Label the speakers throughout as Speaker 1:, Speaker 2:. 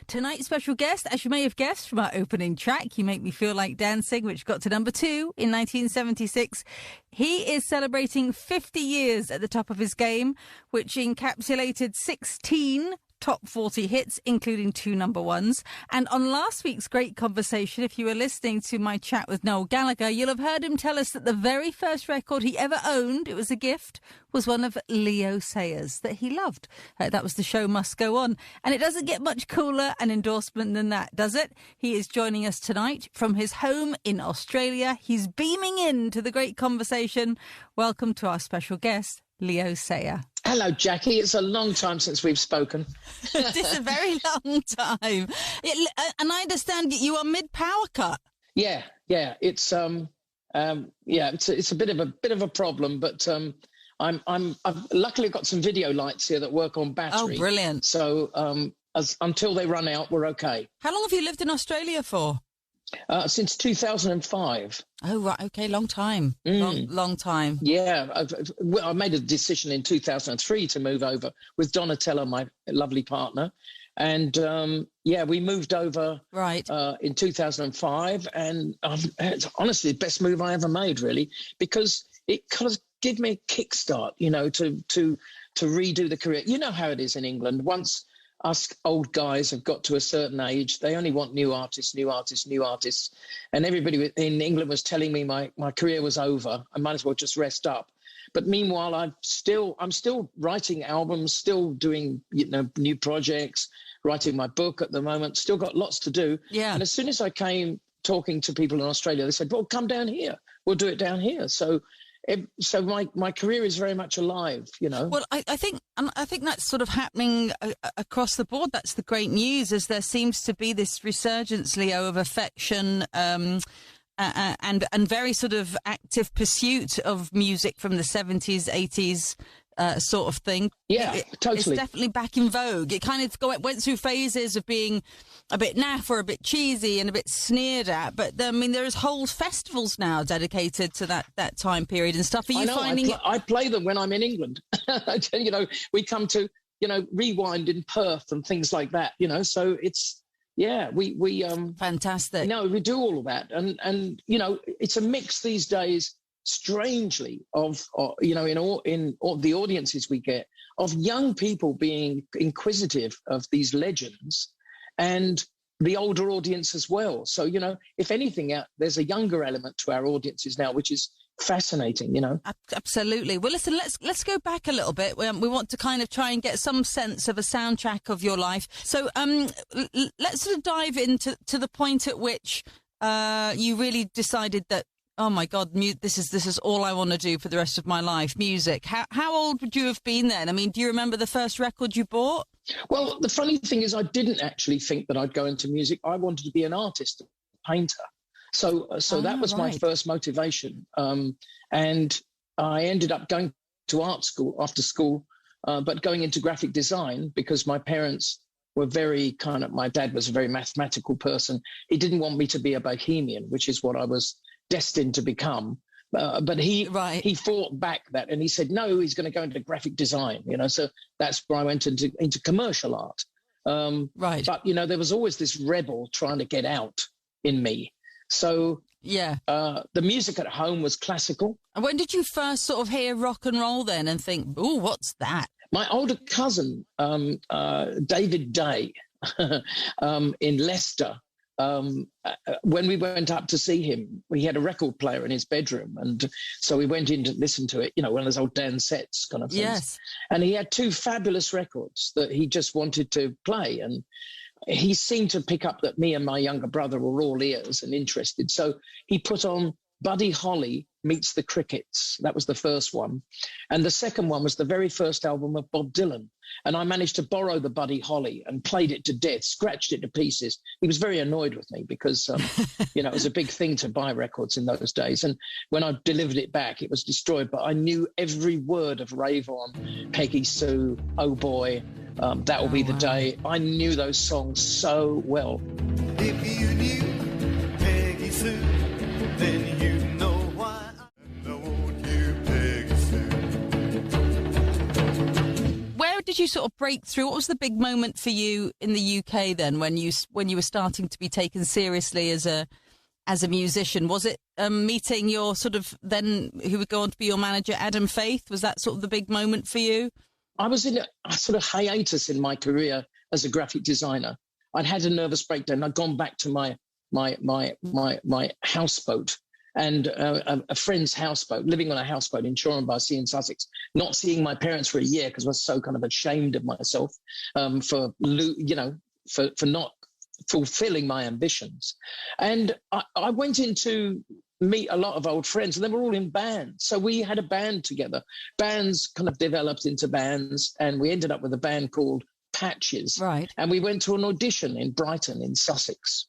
Speaker 1: Tonight's special guest, as you may have guessed from our opening track, You Make Me Feel Like Dancing, which got to number 2 in 1976. He is celebrating 50 years at the top of his game, which encapsulated 16 top 40 hits, including 2 number ones. And on last week's great conversation, if you were listening to my chat with Noel Gallagher, you'll have heard him tell us that the very first record he ever owned, it was a gift, was one of Leo Sayers that he loved. That was The Show Must Go On. And it doesn't get much cooler an endorsement than that, does it? He is joining us tonight from his home in Australia. He's beaming into the great conversation. Welcome to our special guest, Leo Sayer.
Speaker 2: Hello, Jackie. It's a long time since we've spoken.
Speaker 1: It's a very long time. And I understand you are mid-power cut.
Speaker 2: Yeah. It's it's a bit of a problem, but I've luckily got some video lights here that work on battery.
Speaker 1: Oh, brilliant!
Speaker 2: So until they run out, we're okay.
Speaker 1: How long have you lived in Australia for?
Speaker 2: Since 2005.
Speaker 1: Oh, right. Okay. Long time. Long time.
Speaker 2: Yeah. I made a decision in 2003 to move over with Donatella, my lovely partner. And, we moved over in 2005. And it's honestly the best move I ever made, really, because it kind of gave me a kickstart, to redo the career. You know how it is in England. Once us old guys have got to a certain age, they only want new artists. And everybody in England was telling me my career was over. I might as well just rest up. But meanwhile, I'm still writing albums, still doing, new projects, writing my book at the moment, still got lots to do.
Speaker 1: Yeah.
Speaker 2: And as soon as I came talking to people in Australia, they said, well, come down here. We'll do it down here. So my career is very much alive,
Speaker 1: Well, I think that's sort of happening across the board. That's the great news, as there seems to be this resurgence, Leo, of affection and very sort of active pursuit of music from the 70s, 80s. Sort of thing.
Speaker 2: Yeah, totally.
Speaker 1: It's definitely back in vogue. It kind of went through phases of being a bit naff or a bit cheesy and a bit sneered at. But there's whole festivals now dedicated to that time period and stuff. Are you finding
Speaker 2: I play them when I'm in England. We come to Rewind in Perth and things like that. So it's we
Speaker 1: fantastic.
Speaker 2: We do all of that, and it's a mix these days. Strangely, of in all the audiences we get, of young people being inquisitive of these legends, and the older audience as well. So if anything, there's a younger element to our audiences now, which is fascinating.
Speaker 1: Absolutely. Well, listen, let's go back a little bit. We want to kind of try and get some sense of a soundtrack of your life. So let's sort of dive into the point at which you really decided that, oh my God, this is all I want to do for the rest of my life, music. How old would you have been then? I mean, do you remember the first record you bought?
Speaker 2: Well, the funny thing is I didn't actually think that I'd go into music. I wanted to be an artist, a painter. So that was my first motivation. And I ended up going to art school after school, but going into graphic design because my parents were my dad was a very mathematical person. He didn't want me to be a bohemian, which is what I was destined to become, but he fought back that, and he said no, he's going to go into graphic design. So that's where I went into commercial art. But there was always this rebel trying to get out in me. So the music at home was classical.
Speaker 1: And when did you first sort of hear rock and roll then, and think, "Oh, what's that?"
Speaker 2: My older cousin, David Day, in Leicester. When we went up to see him, he had a record player in his bedroom. And so we went in to listen to it, one of those old Dan sets kind of things.
Speaker 1: Yes.
Speaker 2: And he had 2 fabulous records that he just wanted to play. And he seemed to pick up that me and my younger brother were all ears and interested. So he put on Buddy Holly Meets the Crickets. That was the first one. And the second one was the very first album of Bob Dylan. And I managed to borrow the Buddy Holly and played it to death, scratched it to pepieces. He was very annoyed with me because, it was a big thing to buy records in those days. And when I delivered it back, it was destroyed. But I knew every word of Rave On, Peggy Sue, Oh Boy, That Will Be the Day. I knew those songs so well.
Speaker 3: If you knew Peggy Sue, then you know why.
Speaker 1: did you sort of break through? What was the big moment for you in the UK then, when you were starting to be taken seriously as a musician? Was it meeting your sort of then who would go on to be your manager, Adam Faith? Was that sort of the big moment for you?
Speaker 2: I was in a sort of hiatus in my career as a graphic designer. I'd had a nervous breakdown. I'd gone back to my houseboat and a friend's houseboat, living on a houseboat in Shoreham by Sea in Sussex, not seeing my parents for a year because I was so kind of ashamed of myself for not fulfilling my ambitions. And I went in to meet a lot of old friends, and they were all in bands. So we had a band together. Bands kind of developed into bands, and we ended up with a band called Patches.
Speaker 1: Right.
Speaker 2: And we went to an audition in Brighton in Sussex.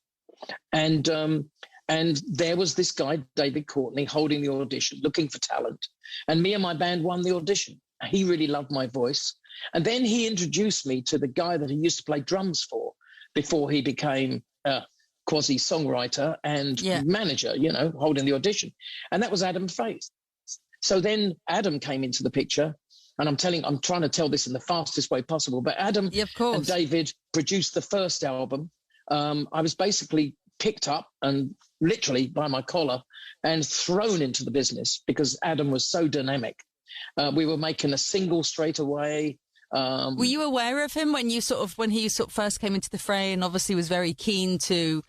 Speaker 2: And there was this guy, David Courtney, holding the audition, looking for talent. And me and my band won the audition. He really loved my voice. And then he introduced me to the guy that he used to play drums for before he became a quasi-songwriter and manager, holding the audition. And that was Adam Faith. So then Adam came into the picture. And I'm trying to tell this in the fastest way possible. But Adam and David produced the first album. I was basically picked up and literally by my collar and thrown into the business because Adam was so dynamic. We were making a single straight away.
Speaker 1: Were you aware of him when he first came into the fray, and obviously was very keen to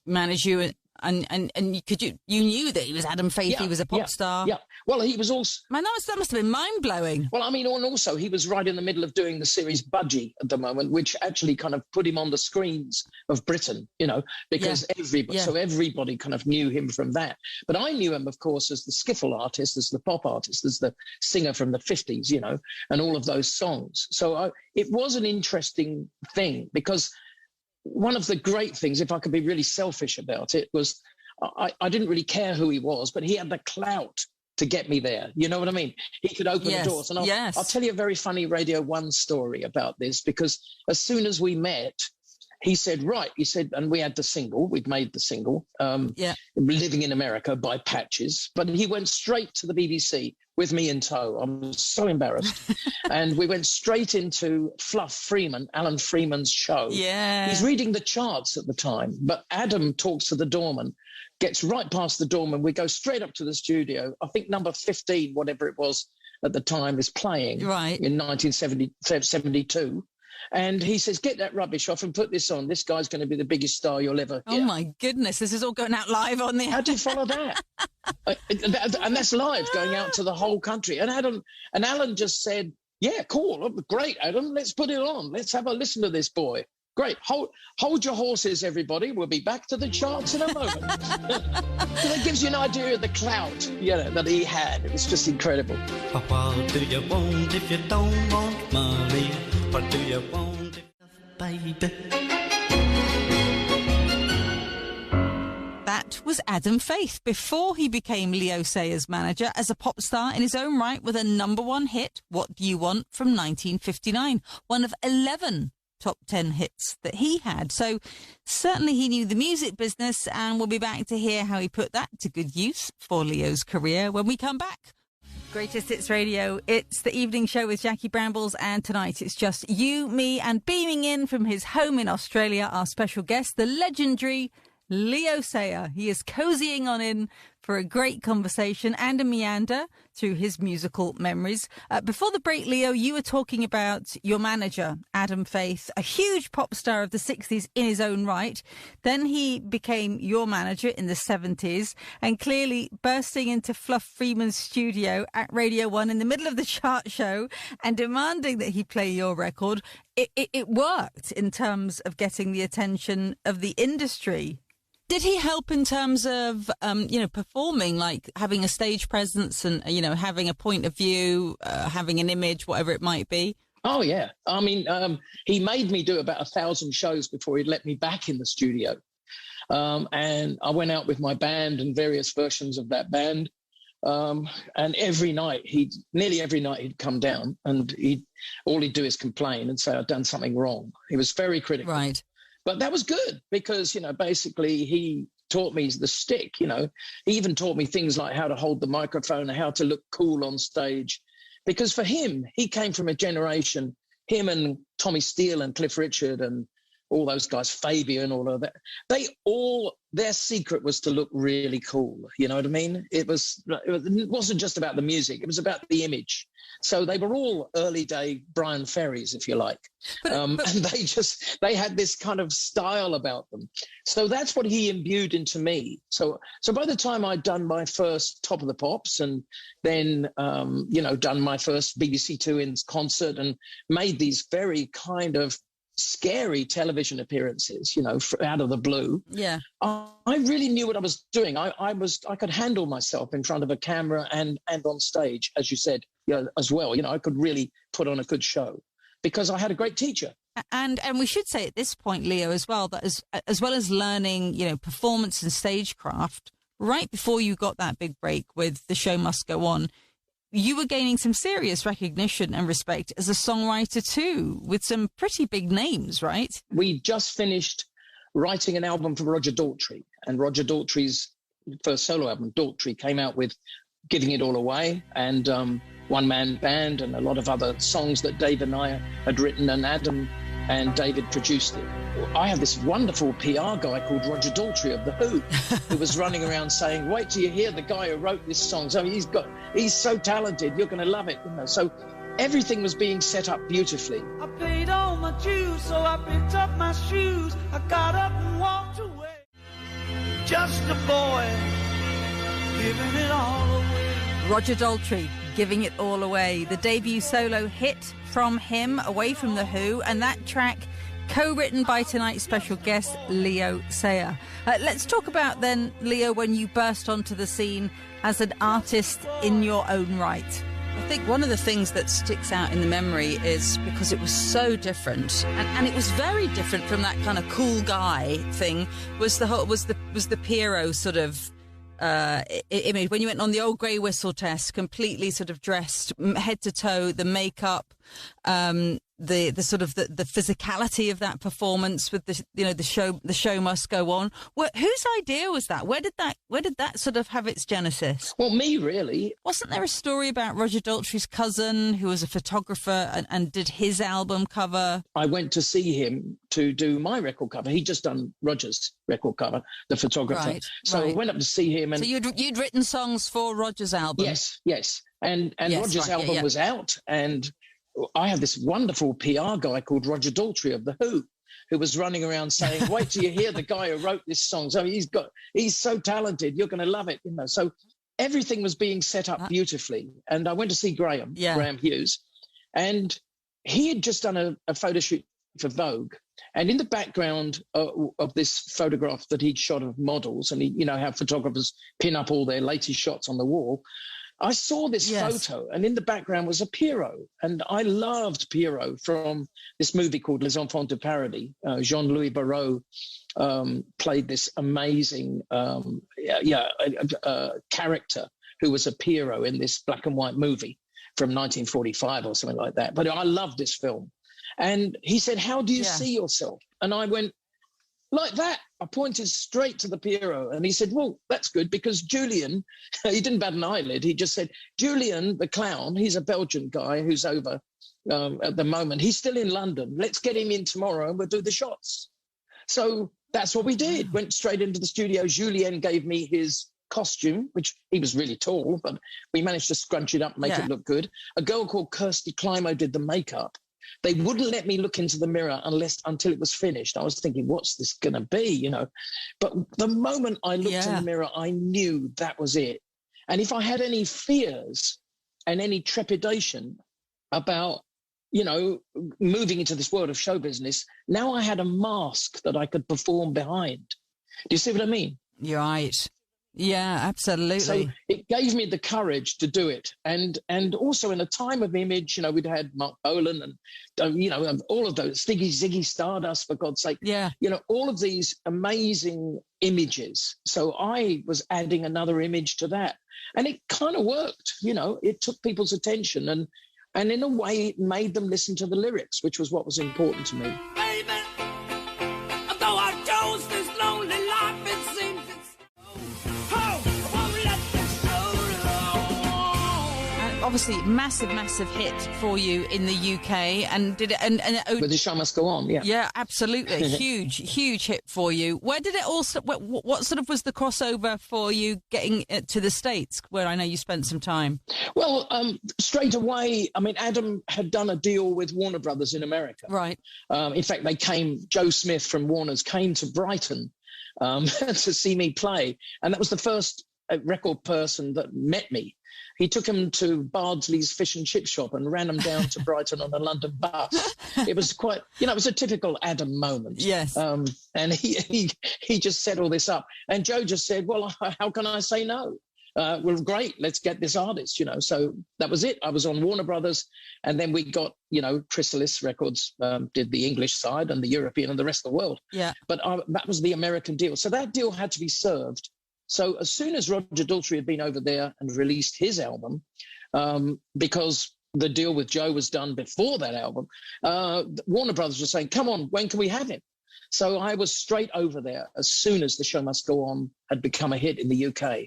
Speaker 1: manage you? And you knew that he was Adam Faith, he was a pop star.
Speaker 2: Yeah. Well, he was also...
Speaker 1: Man, that must have been mind-blowing.
Speaker 2: Well, I mean, and also he was right in the middle of doing the series Budgie at the moment, which actually kind of put him on the screens of Britain, because everybody kind of knew him from that. But I knew him, of course, as the skiffle artist, as the pop artist, as the singer from the 50s, and all of those songs. So it was an interesting thing because... One of the great things, if I could be really selfish about it, was I didn't really care who he was, but he had the clout to get me there. You know what I mean? He could open the doors. And I'll tell you a very funny Radio 1 story about this, because as soon as we met, he said, and we had the single, we'd made the single, Living in America by Patches, but he went straight to the BBC with me in tow. I was so embarrassed. And we went straight into Fluff Freeman, Alan Freeman's show.
Speaker 1: Yeah.
Speaker 2: He's reading the charts at the time, but Adam talks to the doorman, gets right past the doorman. We go straight up to the studio. I think number 15, whatever it was at the time, is playing in 1972. And he says, get that rubbish off and put this on. This guy's going to be the biggest star you'll ever hear.
Speaker 1: Oh, my goodness. This is all going out live on the...
Speaker 2: How do you follow that? And that's live, going out to the whole country. And Alan just said, yeah, cool. Great, Adam. Let's put it on. Let's have a listen to this boy. Great. Hold your horses, everybody. We'll be back to the charts in a moment. So that gives you an idea of the clout, that he had. It was just incredible.
Speaker 3: What do you want if you don't want money? What do you want, baby?
Speaker 1: That was Adam Faith before he became Leo Sayers' manager as a pop star in his own right with a #1 hit, What Do You Want, from 1959, one of 11 top 10 hits that he had. So certainly he knew the music business, and we'll be back to hear how he put that to good use for Leo's career when we come back. Greatest Hits Radio, it's the evening show with Jackie Brambles, and tonight it's just you, me, and beaming in from his home in Australia, our special guest, the legendary Leo Sayer. He is cozying on in for a great conversation and a meander through his musical memories. Before the break, Leo, you were talking about your manager, Adam Faith, a huge pop star of the 60s in his own right. Then he became your manager in the 70s, and clearly bursting into Fluff Freeman's studio at Radio 1 in the middle of the chart show and demanding that he play your record. It worked in terms of getting the attention of the industry. Did he help in terms of, performing, like having a stage presence and, having a point of view, having an image, whatever it might be?
Speaker 2: Oh, yeah. I mean, he made me do about 1,000 shows before he'd let me back in the studio. And I went out with my band and various versions of that band. And nearly every night he'd come down and all he'd do is complain and say, I've done something wrong. He was very critical.
Speaker 1: Right.
Speaker 2: But that was good because, basically he taught me the stick, He even taught me things like how to hold the microphone, how to look cool on stage. Because for him, he came from a generation, him and Tommy Steele and Cliff Richard and all those guys, Fabian, all of that, their secret was to look really cool. You know what I mean? It wasn't just about the music. It was about the image. So they were all early day Brian Ferries, if you like. And they had this kind of style about them. So that's what he imbued into me. So by the time I'd done my first Top of the Pops and then, done my first BBC Two in concert and made these very kind of scary television appearances, out of the blue.
Speaker 1: Yeah.
Speaker 2: I really knew what I was doing. I could handle myself in front of a camera and on stage, as you said, as well. I could really put on a good show because I had a great teacher.
Speaker 1: And we should say at this point, Leo, as well, that as well as learning, performance and stagecraft, right before you got that big break with The Show Must Go On, you were gaining some serious recognition and respect as a songwriter too, with some pretty big names, right?
Speaker 2: We just finished writing an album for Roger Daltrey, and Roger Daltrey's first solo album, Daltrey, came out with Giving It All Away and One Man Band and a lot of other songs that Dave and I had written, and Adam and David produced it. I have this wonderful PR guy called Roger Daltrey of The Who who was running around saying, wait till you hear the guy who wrote this song. So he's so talented, you're going to love it. So everything was being set up beautifully.
Speaker 3: I paid all my dues, so I picked up my shoes. I got up and walked away. Just a boy, giving it all away.
Speaker 1: Roger Daltrey, Giving It All Away, the debut solo hit from him, away from The Who, and that track co-written by tonight's special guest, Leo Sayer. Let's talk about then, Leo, when you burst onto the scene as an artist in your own right. I think one of the things that sticks out in the memory is because it was so different, and it was very different from that kind of cool guy thing. Was the Pierrot sort of image when you went on the old grey whistle test, completely sort of dressed head to toe, the makeup, the sort of the physicality of that performance with the show must go on. Whose idea was that? Where did that sort of have its genesis?
Speaker 2: Well, me, really.
Speaker 1: Wasn't there a story about Roger Daltrey's cousin who was a photographer and did his album cover?
Speaker 2: I went to see him to do my record cover. He'd just done Roger's record cover, the photographer.
Speaker 1: Right,
Speaker 2: so I went up to see him. And
Speaker 1: so you'd written songs for Roger's album?
Speaker 2: Yes. And yes, Roger's album was out, and I have this wonderful PR guy called Roger Daltrey of The Who who was running around saying, wait till you hear the guy who wrote this song. So he's so talented, you're going to love it. So everything was being set up beautifully. And I went to see Graham Hughes, and he had just done a photo shoot for Vogue. And in the background of this photograph that he'd shot of models, and how photographers pin up all their latest shots on the wall, I saw this photo, and in the background was a Pierrot. And I loved Pierrot from this movie called Les Enfants de Paradis. Jean-Louis Barrault played this amazing character who was a Pierrot in this black and white movie from 1945 or something like that. But I loved this film. And he said, how do you see yourself? And I went, like that. I pointed straight to the Pierrot, and he said, well, that's good, because Julian, he didn't bat an eyelid. He just said, Julian, the clown, he's a Belgian guy who's over at the moment. He's still in London. Let's get him in tomorrow and we'll do the shots. So that's what we did. Went straight into the studio. Julien gave me his costume, which he was really tall, but we managed to scrunch it up, make it look good. A girl called Kirsty Climo did the makeup. They wouldn't let me look into the mirror until it was finished. I was thinking, what's this going to be, But the moment I looked in the mirror, I knew that was it. And if I had any fears and any trepidation about, moving into this world of show business, now I had a mask that I could perform behind. Do you see what I mean?
Speaker 1: You're right. Yeah, absolutely.
Speaker 2: So it gave me the courage to do it. And also in a time of image, we'd had Mark Bolan and, all of those, Ziggy Stardust, for God's sake.
Speaker 1: Yeah.
Speaker 2: All of these amazing images. So I was adding another image to that. And it kind of worked, it took people's attention. And in a way, it made them listen to the lyrics, which was what was important to me.
Speaker 3: Baby, though I chose this lonely life, it seems
Speaker 1: obviously massive hit for you in the UK, and did it? And
Speaker 2: But The Show Must Go On, yeah.
Speaker 1: Yeah, absolutely, huge hit for you. Where did it also? What sort of was the crossover for you getting to the States, where I know you spent some time?
Speaker 2: Well, straight away, I mean, Adam had done a deal with Warner Brothers in America.
Speaker 1: Right.
Speaker 2: In fact, Joe Smith from Warner's came to Brighton to see me play. And that was the first record person that met me. He took him to Bardsley's fish and chip shop and ran him down to Brighton on a London bus. It was quite, it was a typical Adam moment.
Speaker 1: Yes.
Speaker 2: And he just set all this up. And Joe just said, well, how can I say no? Well, great, let's get this artist, So that was it. I was on Warner Brothers, and then we got, Chrysalis Records did the English side and the European and the rest of the world.
Speaker 1: Yeah.
Speaker 2: But that was the American deal. So that deal had to be served. So as soon as Roger Daltrey had been over there and released his album, because the deal with Joe was done before that album, Warner Brothers was saying, come on, when can we have him? So I was straight over there as soon as The Show Must Go On had become a hit in the UK.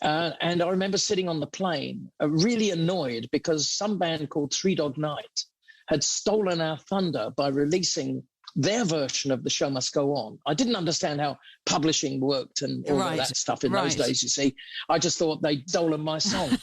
Speaker 2: And I remember sitting on the plane, really annoyed because some band called Three Dog Night had stolen our thunder by releasing their version of The Show Must Go On. I didn't understand how publishing worked and all of that stuff in those days, you see. I just thought they'd stolen my song.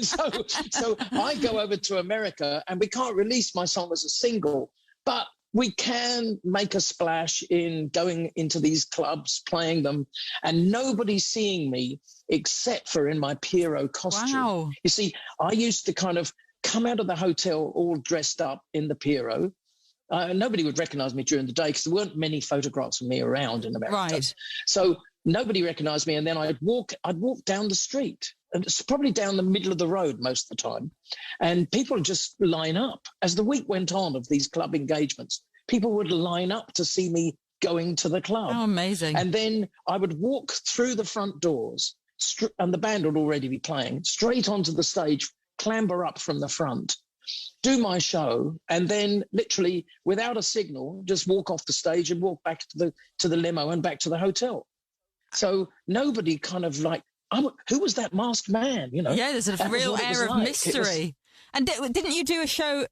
Speaker 2: So I go over to America, and we can't release my song as a single, but we can make a splash in going into these clubs, playing them, and nobody's seeing me except for in my Pierrot costume.
Speaker 1: Wow.
Speaker 2: You see, I used to kind of come out of the hotel all dressed up in the Pierrot. Nobody would recognize me during the day because there weren't many photographs of me around in America.
Speaker 1: Right.
Speaker 2: So nobody recognized me, and then I'd walk down the street, and it's probably down the middle of the road most of the time, and people would just line up. As the week went on of these club engagements, people would line up to see me going to the club.
Speaker 1: Oh, amazing.
Speaker 2: And then I would walk through the front doors, and the band would already be playing, straight onto the stage, clamber up from the front, do my show, and then literally without a signal, just walk off the stage and walk back to the limo and back to the hotel. So nobody kind of like, who was that masked man?
Speaker 1: Yeah, there's a real air of mystery. And didn't you do a show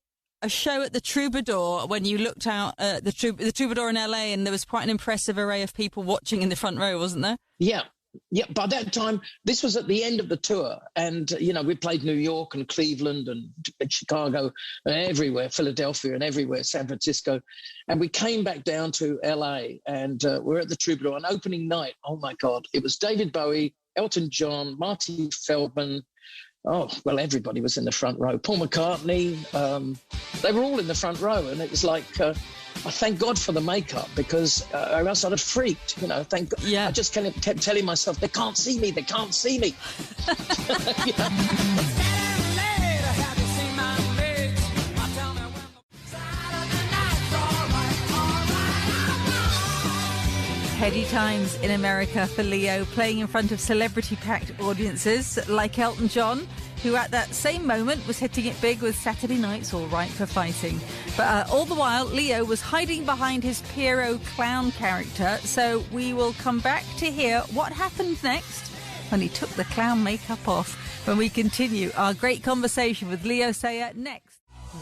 Speaker 1: at the Troubadour when you looked out at the Troubadour in LA, and there was quite an impressive array of people watching in the front row, wasn't there?
Speaker 2: Yeah. Yeah, by that time, this was at the end of the tour, and, we played New York and Cleveland and Chicago and everywhere, Philadelphia and everywhere, San Francisco, and we came back down to LA, and we're at the Troubadour on opening night. Oh, my God. It was David Bowie, Elton John, Marty Feldman. Oh, well, everybody was in the front row. Paul McCartney, they were all in the front row, and it was like... I thank God for the makeup, because or else I'd have freaked, thank God.
Speaker 1: Yeah.
Speaker 2: I just kept telling myself, they can't see me.
Speaker 1: Heady times in America for Leo, playing in front of celebrity-packed audiences like Elton John, who at that same moment was hitting it big with Saturday Night's All Right for Fighting. But all the while, Leo was hiding behind his Pierrot clown character, so we will come back to hear what happened next when he took the clown makeup off, when we continue our great conversation with Leo Sayer next.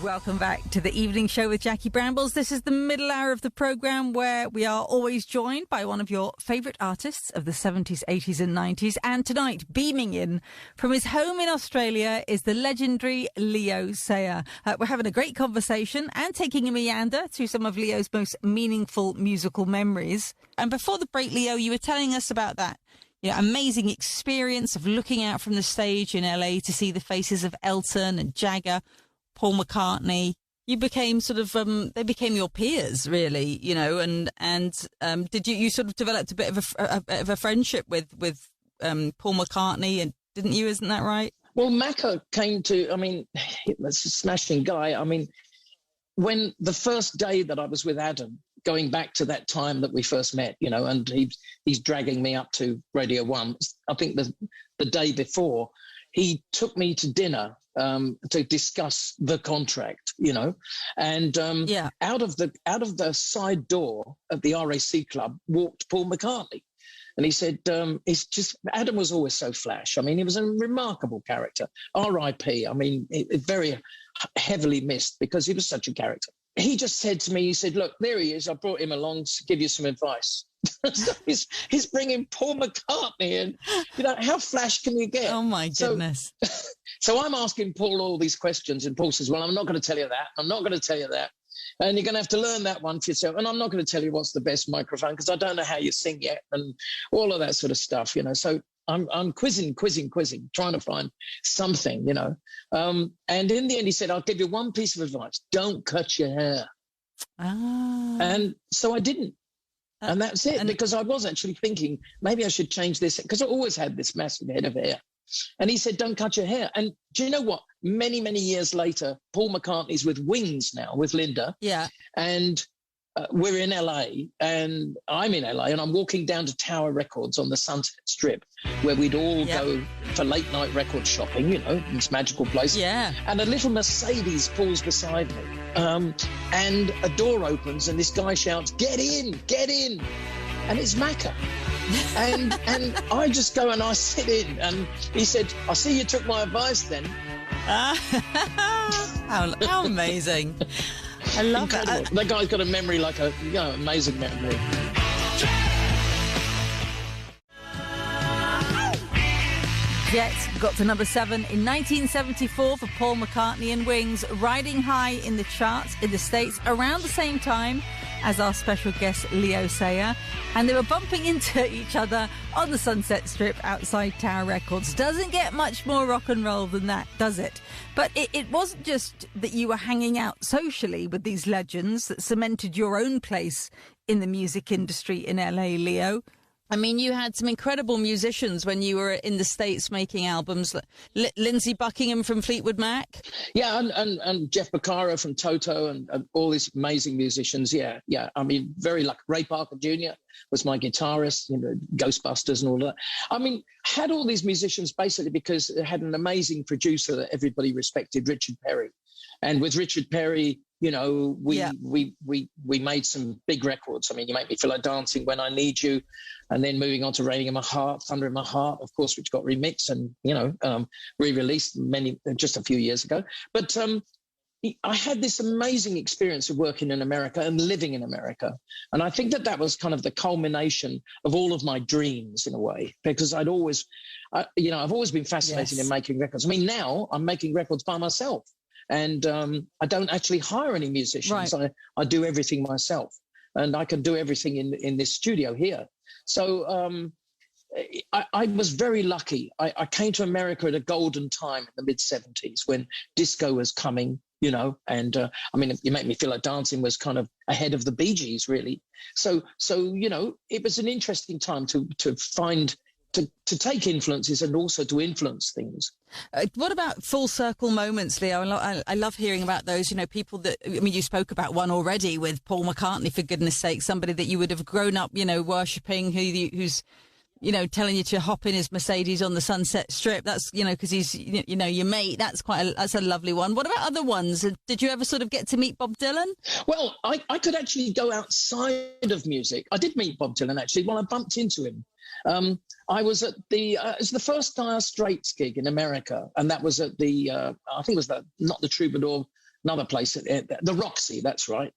Speaker 1: Welcome back to the evening show with Jackie Brambles. This is the middle hour of the programme, where we are always joined by one of your favourite artists of the 70s, 80s and 90s. And tonight, beaming in from his home in Australia, is the legendary Leo Sayer. We're having a great conversation and taking a meander through some of Leo's most meaningful musical memories. And before the break, Leo, you were telling us about that amazing experience of looking out from the stage in LA to see the faces of Elton and Jagger, Paul McCartney. You became sort of, they became your peers, really, and did you sort of developed a bit of a friendship with Paul McCartney, and didn't you? Isn't that right?
Speaker 2: Well, Macca came to, that's a smashing guy. When the first day that I was with Adam, going back to that time that we first met, and he's dragging me up to Radio 1, I think the day before, he took me to dinner to discuss the contract, and out of the side door of the RAC club walked Paul McCartney. And he said, it's just, Adam was always so flash. I mean, he was a remarkable character. R.I.P. I mean, very heavily missed because he was such a character. He just said to me, he said, look, there he is. I brought him along to give you some advice. So he's bringing Paul McCartney in. You know, how flash can you get?
Speaker 1: Oh, my goodness.
Speaker 2: So I'm asking Paul all these questions, and Paul says, well, I'm not going to tell you that. I'm not going to tell you that. And you're going to have to learn that one for yourself. And I'm not going to tell you what's the best microphone because I don't know how you sing yet and all of that sort of stuff, you know. So I'm quizzing, trying to find something, you know. And in the end, he said, I'll give you one piece of advice. Don't cut your hair.
Speaker 1: Ah.
Speaker 2: And so I didn't. And that's it, because I was actually thinking maybe I should change this because I always had this massive head of hair. And he said, don't cut your hair. And do you know what? Many, many years later, Paul McCartney's with Wings now, with Linda.
Speaker 1: Yeah.
Speaker 2: And we're in LA, and I'm in LA, and I'm walking down to Tower Records on the Sunset Strip, where we'd all go for late night record shopping, you know, this magical place.
Speaker 1: Yeah.
Speaker 2: And a little Mercedes pulls beside me, and a door opens, and this guy shouts, get in, and it's Macca. and I just go and I sit in, and he said, I see you took my advice then.
Speaker 1: How amazing. I love that.
Speaker 2: That guy's got a memory like a, you know, amazing memory.
Speaker 1: Jet got to number 7 in 1974 for Paul McCartney and Wings, riding high in the charts in the States around the same time as our special guest Leo Sayer, and they were bumping into each other on the Sunset Strip outside Tower Records. Doesn't get much more rock and roll than that, does it? But it wasn't just that you were hanging out socially with these legends that cemented your own place in the music industry in LA, Leo. I mean, you had some incredible musicians when you were in the States making albums. Lindsey Buckingham from Fleetwood Mac.
Speaker 2: Yeah, and Jeff Beccaro from Toto and all these amazing musicians. Yeah. I mean, very lucky. Ray Parker Jr. was my guitarist, you know, Ghostbusters and all that. I mean, had all these musicians basically because it had an amazing producer that everybody respected, Richard Perry. And with Richard Perry, you know, we made some big records. I mean, You Make Me Feel Like Dancing, When I Need You, and then moving on to Raining in My Heart, Thunder in My Heart, of course, which got remixed and, you know, re-released just a few years ago. But I had this amazing experience of working in America and living in America. And I think that was kind of the culmination of all of my dreams in a way, because I've always been fascinated in making records. I mean, now I'm making records by myself. And I don't actually hire any musicians. Right. I do everything myself, and I can do everything in this studio here. So I was very lucky. I came to America at a golden time in the mid-'70s when disco was coming, you know, and I mean, You Make Me Feel Like Dancing was kind of ahead of the Bee Gees, really. So you know, it was an interesting time to find to take influences and also to influence things.
Speaker 1: What about full circle moments, Leo? I love hearing about those, you know, people that, I mean, you spoke about one already with Paul McCartney, for goodness sake, somebody that you would have grown up, you know, worshipping, who's, you know, telling you to hop in his Mercedes on the Sunset Strip. That's, you know, because he's, you know, your mate. That's a lovely one. What about other ones? Did you ever sort of get to meet Bob Dylan?
Speaker 2: Well, I could actually go outside of music. I did meet Bob Dylan, actually. Well, I bumped into him. I was at it was the first Dire Straits gig in America, and that was at the, I think it was not the Troubadour, another place, the Roxy, that's right.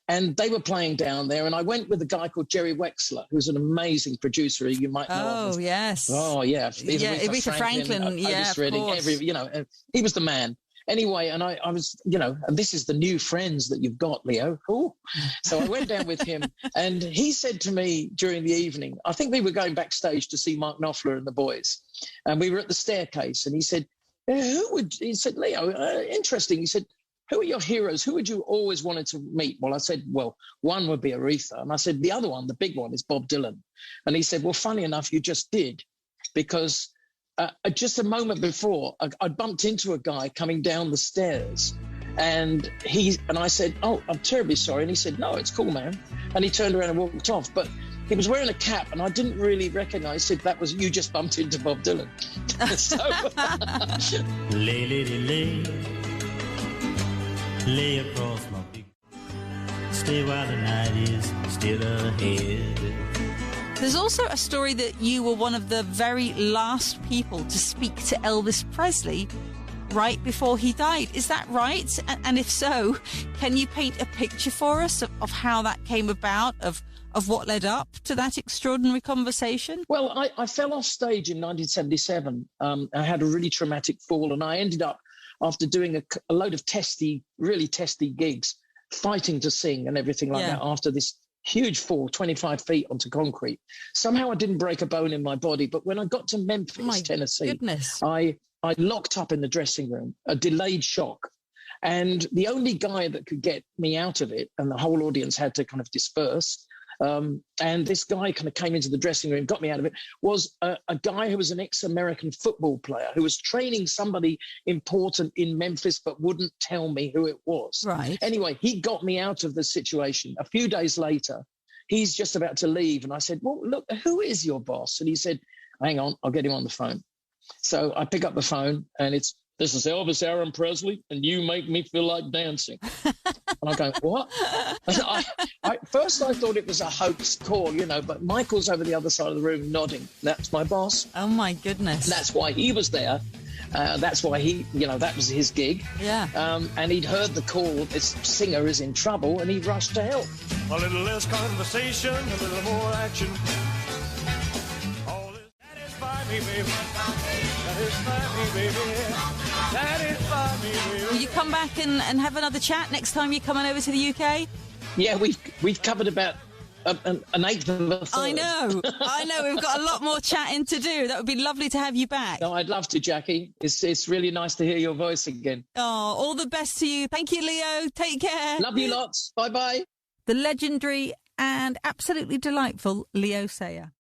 Speaker 2: And they were playing down there, and I went with a guy called Jerry Wexler, who's an amazing producer. You might know.
Speaker 1: Oh, yes.
Speaker 2: Oh, yeah.
Speaker 1: Aretha Franklin, yeah, of course.
Speaker 2: You know, he was the man. Anyway, and I was, you know, and this is the new friends that you've got, Leo. Ooh. So I went down with him, and he said to me during the evening, I think we were going backstage to see Mark Knopfler and the boys, and we were at the staircase, and he said, he said, Leo, interesting. He said, who are your heroes? Who would you always wanted to meet? Well, I said, well, one would be Aretha. And I said, the other one, the big one, is Bob Dylan. And he said, well, funny enough, you just did, because just a moment before, I bumped into a guy coming down the stairs, and I said, oh, I'm terribly sorry. And he said, no, it's cool, man. And he turned around and walked off. But he was wearing a cap, and I didn't really recognize it. That was, you just bumped into Bob Dylan.
Speaker 3: Lay across my big, stay while the night is still ahead.
Speaker 1: There's also a story that you were one of the very last people to speak to Elvis Presley right before he died. Is that right? And if so, can you paint a picture for us of how that came about, of what led up to that extraordinary conversation?
Speaker 2: Well, I fell off stage in 1977. I had a really traumatic fall, and I ended up, after doing a load of really testy gigs, fighting to sing and everything like that, after this huge fall, 25 feet onto concrete. Somehow I didn't break a bone in my body, but when I got to Memphis, Tennessee, I locked up in the dressing room, a delayed shock. And the only guy that could get me out of it, and the whole audience had to kind of disperse, and this guy kind of came into the dressing room, got me out of it, was a guy who was an ex-American football player who was training somebody important in Memphis but wouldn't tell me who it was.
Speaker 1: Right.
Speaker 2: Anyway, he got me out of the situation. A few days later, he's just about to leave, and I said, well, look, who is your boss? And he said, hang on, I'll get him on the phone. So I pick up the phone, and this is Elvis Aaron Presley, and you make me feel like dancing. And I go, what? First I thought it was a hoax call, but Michael's over the other side of the room nodding. That's my boss.
Speaker 1: Oh, my goodness.
Speaker 2: That's why he was there. That's why that was his gig.
Speaker 1: Yeah.
Speaker 2: And he'd heard the call, this singer is in trouble, and he rushed to help.
Speaker 3: A little less conversation, a little more action. Satisfy me, baby. Satisfy me, baby. Satisfy me, baby.
Speaker 1: Will you come back and have another chat next time you're coming over to the UK?
Speaker 2: Yeah, we've covered about an eighth of a third.
Speaker 1: I know. We've got a lot more chatting to do. That would be lovely to have you back.
Speaker 2: No, I'd love to, Jackie. It's really nice to hear your voice again.
Speaker 1: Oh, all the best to you. Thank you, Leo. Take care.
Speaker 2: Love you lots. Bye-bye.
Speaker 1: The legendary and absolutely delightful Leo Sayer.